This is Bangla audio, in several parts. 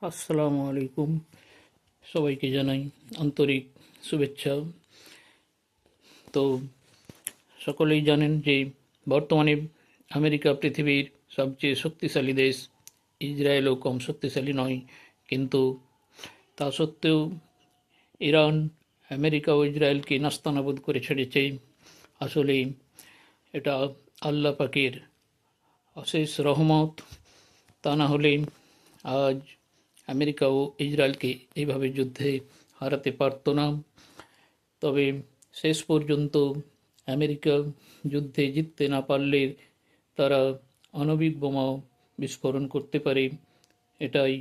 আসসালামু আলাইকুম। সবাইকে জানাই আন্তরিক শুভেচ্ছা। তো সকলেই জানেন যে বর্তমানে আমেরিকা পৃথিবীর সবচেয়ে শক্তিশালী দেশ। ইসরায়েলও কম শক্তিশালী নয়, কিন্তু তা সত্ত্বেও ইরান আমেরিকা ও ইসরায়েলকে নাস্তানাবুদ করে ছেড়েছে। আসলে এটা আল্লাহ পাকের অশেষ রহমত। তা না হলে আজ আমেরিকা ও ইসরায়েলকে এইভাবে যুদ্ধে হারাতে পারত না। তবে শেষ পর্যন্ত আমেরিকা যুদ্ধে জিততে না পারলে তারা আণবিক বোমা বিস্ফোরণ করতে পারে, এটাই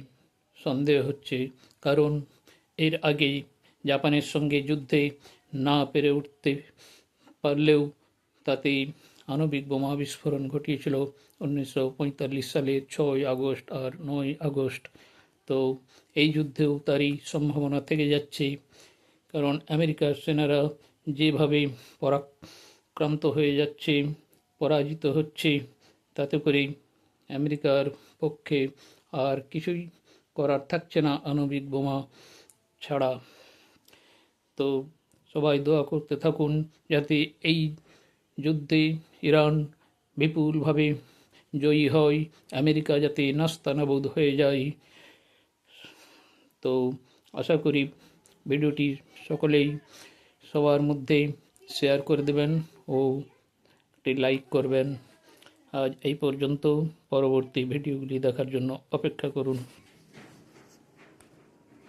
সন্দেহ হচ্ছে। কারণ এর আগে জাপানের সঙ্গে যুদ্ধে না পেরে উঠতে পারলেও তাতে আণবিক বোমা বিস্ফোরণ ঘটিয়েছিল 1945 সালের 6 আগস্ট আর 9 আগস্ট। তো এই যুদ্ধেও তারই সম্ভাবনা থেকে যাচ্ছে, কারণ আমেরিকার সেনারা যেভাবে পরাক্রান্ত হয়ে যাচ্ছে, পরাজিত হচ্ছে, তাতে করে আমেরিকার পক্ষে আর কিছুই করার থাকছে না আণবিক বোমা ছাড়া। তো সবাই দোয়া করতে থাকুন যাতে এই যুদ্ধে ইরান বিপুলভাবে জয়ী হয়, আমেরিকা যাতে নাস্তানাবুদ হয়ে যায়। তো আশা করি ভিডিওটি সকলেই সবার মধ্যে শেয়ার করে দেবেন ও একটি লাইক করবেন। আজ এই পর্যন্ত, পরবর্তী ভিডিওগুলি দেখার জন্য অপেক্ষা করুন।